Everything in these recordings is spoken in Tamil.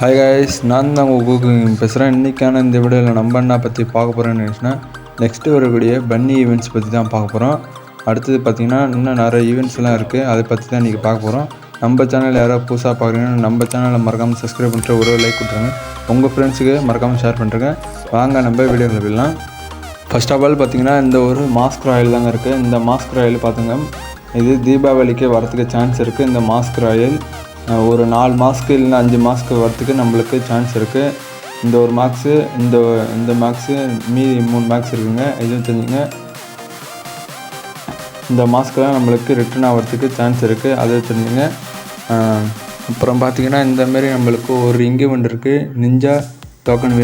ஹாய் காய்ஸ், நான் தான் உங்கள் கூகுள் பேசுகிறேன். இன்றைக்கான இந்த வீடியோவில் நம்ம என்ன பற்றி பார்க்க போகிறோன்னு நினச்சினா, நெக்ஸ்ட்டு வரக்கூடிய பன்னி ஈவெண்ட்ஸ் பற்றி தான் பார்க்க போகிறோம். அடுத்தது பார்த்திங்கன்னா இன்னும் நிறைய ஈவெண்ட்ஸ்லாம் இருக்குது, அதை பற்றி தான் இன்றைக்கி பார்க்க போகிறோம். நம்ம சேனல் யாராவது புதுசாக பார்க்குறீங்கன்னா நம்ம சேனலை மறக்காமல் சப்ஸ்கிரைப் பண்ணிட்டு ஒரு லைக் கொடுத்துருங்க. உங்கள் ஃப்ரெண்ட்ஸுக்கு மறக்காமல் ஷேர் பண்ணுறேங்க. வாங்க நம்ம வீடியோவில் போயிடலாம். ஃபர்ஸ்ட் ஆஃப் ஆல் பார்த்திங்கன்னா இந்த ஒரு மாஸ்க் ராயல் தாங்க இருக்குது. இந்த மாஸ்க் ராயல் பார்த்துங்க, இது தீபாவளிக்கு வரத்துக்கு சான்ஸ் இருக்குது. இந்த மாஸ்க் ராயல் ஒரு 4 மாஸ்க்கு இல்லைன்னா 5 மாஸ்க்கு வரத்துக்கு நம்மளுக்கு சான்ஸ் இருக்குது. இந்த ஒரு மார்க்ஸு இந்த மார்க்ஸு மீதி 3 மார்க்ஸ் இருக்குங்க. இதுவும் தெரிஞ்சுங்க, இந்த மாஸ்க்கெலாம் நம்மளுக்கு ரிட்டர்ன் ஆகிறதுக்கு சான்ஸ் இருக்குது, அதை தெரிஞ்சுங்க. அப்புறம் பார்த்திங்கன்னா இந்தமாரி நம்மளுக்கு ஒரு ஈவெண்ட் இருக்குது, நிஞ்சா டோக்கன்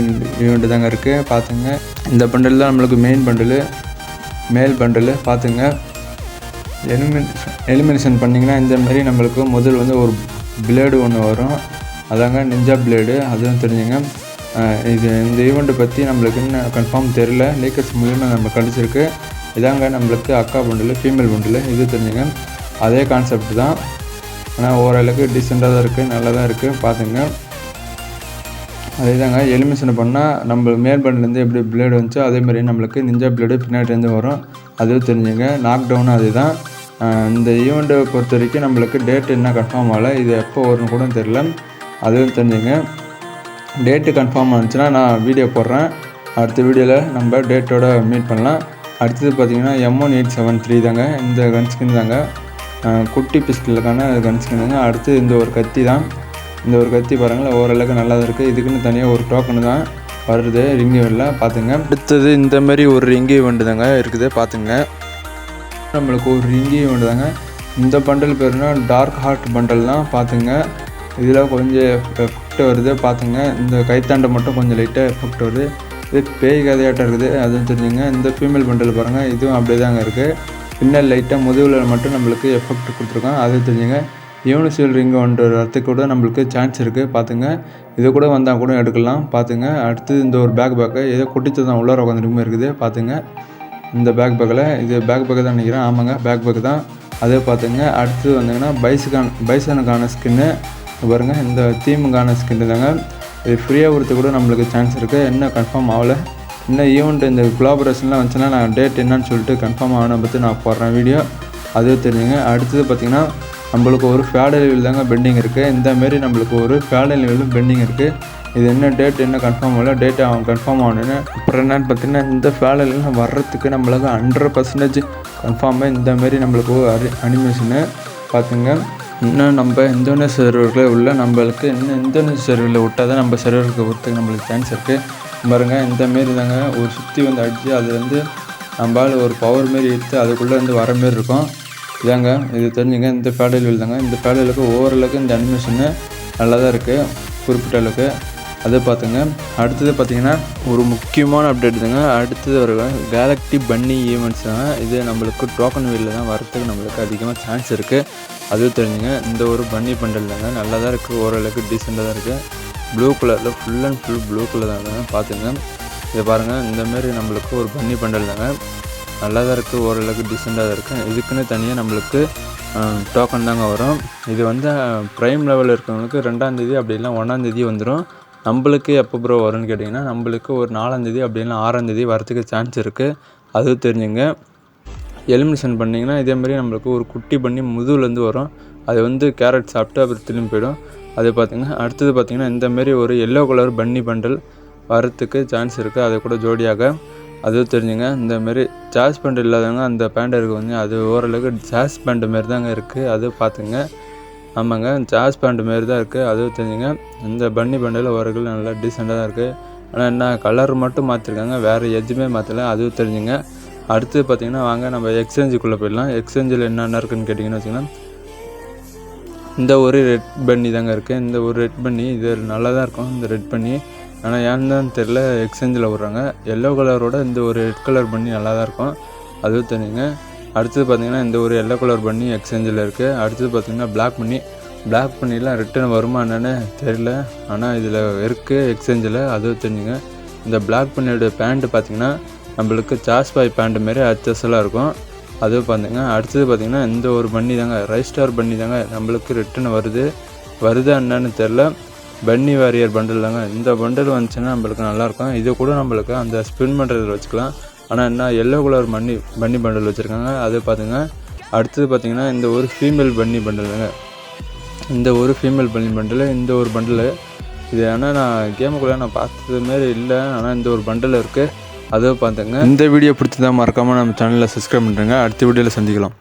ஈவெண்ட் தாங்க இருக்குது. பார்த்துங்க, இந்த பண்டில் தான் நம்மளுக்கு மெயின் பண்டில், மேல் பண்டில். பார்த்துங்க, எலிமினேஷன் பண்ணிங்கன்னா இந்தமாரி நம்மளுக்கு முதல் வந்து ஒரு பிளேடு ஒன்று வரும், அதாங்க நிஞ்சா பிளேடு, அதுவும் தெரிஞ்சுங்க. இந்த ஈவெண்ட்டை பற்றி நம்மளுக்கு இன்னும் கன்ஃபார்ம் தெரியல, லீக்கர்ஸ் மூலியமாக நம்ம கிடச்சிருக்கு. இதாங்க நம்மளுக்கு அக்கா பண்டில், ஃபீமேல் பண்டில், இது தெரிஞ்சுங்க. அதே கான்செப்ட் தான், ஆனால் ஓரளவுக்கு டீசெண்டாக தான் இருக்குது, நல்லா தான் இருக்குது. பார்த்துங்க, அதே தாங்க எலிமினேஷன் பண்ணால் நம்ம மேல் பண்டிலேருந்து எப்படி பிளேடு வந்துச்சோ அதேமாதிரி நம்மளுக்கு நிஞ்சா பிளேடு பின்னாடிலேருந்து வரும், அதுவும் தெரிஞ்சுங்க. நாக் டவுனும் அதே தான். இந்த ஈவெண்ட்டை பொறுத்த வரைக்கும் நம்மளுக்கு டேட் என்ன கன்ஃபார்ம் ஆகலை, இது எப்போ வரும்னு கூட தெரியல, அதுவும் தெரிஞ்சுங்க. டேட்டு கன்ஃபார்ம் ஆனிச்சுன்னா நான் வீடியோ போடுறேன், அடுத்த வீடியோவில் நம்ம டேட்டோட மீட் பண்ணலாம். அடுத்தது பார்த்திங்கன்னா M1873 தாங்க, இந்த கன்ஸ்கின் தாங்க, குட்டி பிஸ்டலுக்கான கன்ஸ்கின் தாங்க. அடுத்து இந்த ஒரு கத்தி தான், இந்த ஒரு கத்தி பாருங்கள் ஓரளவுக்கு நல்லா தான் இருக்குது. இதுக்குன்னு தனியாக ஒரு டோக்கனு தான் வருது ரிங் ஈவெண்ட்டில். பார்த்துங்க, அடுத்தது இந்தமாரி ஒரு ரிங் ஈவெண்ட் தாங்க இருக்குது. பார்த்துங்க, நம்மளுக்கு ஒரு ரிங் ஈவெண்ட் தாங்க. இந்த பண்டல் பேருனா டார்க் ஹார்ட் பண்டல் தான். பார்த்துங்க, இதில் கொஞ்சம் எஃபெக்ட் வருது. பார்த்துங்க, இந்த கைத்தாண்டை மட்டும் கொஞ்சம் லைட்டாக எஃபெக்ட் வருது, இது பேய் கதையாட்டம் இருக்குது, அதுவும் தெரிஞ்சுங்க. இந்த ஃபீமேல் பண்டல் பாருங்கள், இதுவும் அப்படியே தாங்க இருக்குது. பின்னால் லைட்டாக முதுகில் மட்டும் நம்மளுக்கு எஃபெக்ட் கொடுத்துருக்கோம், அதுவும் தெரிஞ்சுங்க. யூனிவர்சல் ரிங் ஒன்று வரத்துக்கு கூட நம்மளுக்கு சான்ஸ் இருக்குது. பார்த்துங்க, இது கூட வந்தால் கூட எடுக்கலாம். பார்த்துங்க, அடுத்து இந்த ஒரு பேக்கு ஏதோ குட்டிச்சு தான் உள்ளார உட்காந்துருமே இருக்குது. பார்த்துங்க, இந்த பேக்கில் இது பேக் தான் நினைக்கிறேன், ஆமாங்க பேக் தான். அதே பார்த்துங்க, அடுத்து வந்தீங்கன்னா பைசனுக்கான ஸ்கின்னு பாருங்கள், இந்த தீமுக்கான ஸ்கின்னு தாங்க. இது ஃப்ரீயாக கொடுத்து கூட நம்மளுக்கு சான்ஸ் இருக்குது, என்ன கன்ஃபார்ம் ஆகலை. இன்னும் ஈவெண்ட் இந்த கொலாபரேஷன்லாம் வந்துச்சுன்னா நான் டேட் என்னன்னு சொல்லிட்டு கன்ஃபார்ம் ஆகணும் பற்றி நான் போடுறேன் வீடியோ, அதுவும் தெரிஞ்சுங்க. அடுத்தது பார்த்திங்கன்னா நம்மளுக்கு ஒரு ஃபேடல் லெவல் தாங்க பெண்டிங் இருக்குது. இந்தமாரி நம்மளுக்கு ஒரு ஃபேடல் லெவலும் பெண்டிங் இருக்குது. இது என்ன டேட் என்ன கன்ஃபார்ம் ஆகல, டேட் அவன் கன்ஃபார்ம் ஆகணுன்னு. அப்புறம் என்னென்னு பார்த்தீங்கன்னா இந்த ஃபேடல்லாம் வர்றதுக்கு நம்மளுக்கு 100% கன்ஃபார்மாக இந்தமாரி நம்மளுக்கு ஒரு அனிமேஷனு. பார்த்துங்க, இன்னும் நம்ம இந்தோனேஷியா சர்வரில் உள்ள நம்மளுக்கு இன்னும் இந்தோனேஷியா சர்வரில் விட்டால் தான் நம்ம சர்வருக்கு பொறுத்துக்கு நம்மளுக்கு சான்ஸ் இருக்குது. பாருங்கள், இந்தமாரி தாங்க ஒரு சுற்றி வந்து அடித்து அது வந்து நம்மளால் ஒரு பவர் மாரி எடுத்து அதுக்குள்ளே வந்து வர மாரி இருக்கும். இதாங்க இது தெரிஞ்சுங்க, இந்த ஃபேடல் தாங்க. இந்த ஃபேடலுக்கு ஓரளவுக்கு இந்த அனிமேஷனு நல்லா தான் இருக்குது, குறிப்பிட்ட அளவுக்கு. அதை பார்த்துங்க. அடுத்தது பார்த்திங்கன்னா ஒரு முக்கியமான அப்டேட் தாங்க. அடுத்தது ஒரு கேலக்டி பன்னி ஈவெண்ட்ஸ் தாங்க. இது நம்மளுக்கு டோக்கன் வீலில் தான் வரத்துக்கு நம்மளுக்கு அதிகமாக சான்ஸ் இருக்குது, அதுவும் தெரிஞ்சுங்க. இந்த ஒரு பன்னி பண்டல் தாங்க, நல்லா தான் இருக்குது, ஓரளவுக்கு டீசெண்டாக தான் இருக்குது. ப்ளூ கலரில் full and full blue colour தாங்க. பார்த்துங்க, இதை பாருங்கள், இந்தமாரி நம்மளுக்கு ஒரு பன்னி பண்டல் தாங்க, நல்லா தான் இருக்குது, ஓரளவுக்கு டீசெண்டாக தான் இருக்குது. இதுக்குன்னு தனியாக நம்மளுக்கு டோக்கன் தாங்க வரும். இது வந்து ப்ரைம் லெவலில் இருக்கிறவங்களுக்கு 2ஆம் தேதி அப்படி இல்லை 1ஆம் தேதி வந்துடும். நம்மளுக்கு எப்போ ப்ரோ வரும்னு கேட்டிங்கன்னா நம்மளுக்கு ஒரு 4ஆம் தேதி அப்படி இல்லை 6ஆம் தேதி வரத்துக்கு சான்ஸ் இருக்குது, அதுவும் தெரிஞ்சுங்க. எலிமினேஷன் பண்ணிங்கன்னா இதேமாரி நம்மளுக்கு ஒரு குட்டி பண்ணி முதுகுலேருந்து வரும், அது வந்து கேரட் சாப்பிட்டு அப்புறம் திரும்பி போயிடும். அது பார்த்திங்கன்னா அடுத்தது பார்த்திங்கன்னா இந்தமாரி ஒரு எல்லோ கலர் பன்னி பண்டல் வரத்துக்கு சான்ஸ் இருக்குது, அது கூட ஜோடியாக, அதுவும் தெரிஞ்சுங்க. இந்தமாரி ஜாஸ் பேண்ட் இல்லாதவங்க அந்த பேண்ட் இருக்குது வந்து அது ஓரளவுக்கு ஜாஸ் பேண்ட் மாரி தாங்க இருக்குது, அது பார்த்துங்க. ஆமாங்க, ஜாஸ் பேண்ட் மாரி தான் இருக்குது, அதுவும் தெரிஞ்சுங்க. இந்த பன்னி பண்டில் ஓரளவுக்கு நல்லா டீசெண்டாக தான் இருக்குது, ஆனால் என்ன கலர் மட்டும் மாற்றிருக்காங்க, வேறு எதுவுமே மாற்றலை, அதுவும் தெரிஞ்சுங்க. அடுத்து பார்த்திங்கன்னா வாங்க நம்ம எக்ஸ்சேஞ்சுக்குள்ளே போயிடலாம். எக்ஸ்சேஞ்சில் என்னென்ன இருக்குதுன்னு கேட்டிங்கன்னு வச்சிங்கன்னா இந்த ஒரு ரெட் பன்னி தாங்க இருக்குது. இந்த ஒரு ரெட் பன்னி இது நல்லா தான் இருக்கும், இந்த ரெட் பன்னி, ஆனால் ஏன்னு தான் தெரில எக்ஸ்சேஞ்சில் விட்றாங்க. எல்லோ கலரோட இந்த ஒரு ரெட் கலர் பன்னி நல்லா தான் இருக்கும், அதுவும் தெரிஞ்சுங்க. அடுத்தது பார்த்திங்கன்னா இந்த ஒரு எல்லோ கலர் பன்னி எக்ஸ்சேஞ்சில் இருக்குது. அடுத்தது பார்த்திங்கன்னா பிளாக் பண்ணிலாம் ரிட்டன் வருமா என்னன்னு தெரியல, ஆனால் இதில் இருக்குது எக்ஸ்சேஞ்சில், அதுவும் தெரிஞ்சுங்க. இந்த பிளாக் பண்ணியோட பேண்ட்டு பார்த்திங்கன்னா நம்மளுக்கு சாஸ்பாய் பேண்ட் மாரி அச்சஸெல்லாம் இருக்கும், அதுவும் பார்த்திங்க. அடுத்தது பார்த்திங்கன்னா இந்த ஒரு பன்னி தாங்க, ரைஸ்டார் பன்னி தாங்க நம்மளுக்கு ரிட்டன் வருது என்னன்னு தெரில. பன்னி வாரியர் பண்டில் தாங்க. இந்த பண்டில் வந்துச்சுன்னா நம்மளுக்கு நல்லாயிருக்கும். இது கூட நம்மளுக்கு அந்த ஸ்பின் பண்ணுறதுல வச்சுக்கலாம். ஆனால் என்ன எல்லோ கலர் பன்னி பண்டில் வச்சுருக்காங்க. அது பார்த்துங்க. அடுத்தது பார்த்திங்கன்னா இந்த ஒரு ஃபீமேல் பன்னி பண்டிலுங்க. இந்த ஒரு ஃபீமேல் பன்னி பண்டில், இந்த ஒரு பண்டில். இது ஆனால் நான் கேமுக்குள்ளே நான் பார்த்தது மாரி இல்லை. ஆனால் இந்த ஒரு பண்டில் இருக்குது, அதை பார்த்துங்க. இந்த வீடியோ பிடிச்சதான் மறக்காமல் நம்ம சேனலில் சப்ஸ்கிரைப் பண்ணுறேங்க. அடுத்த வீடியோவில் சந்திக்கலாம்.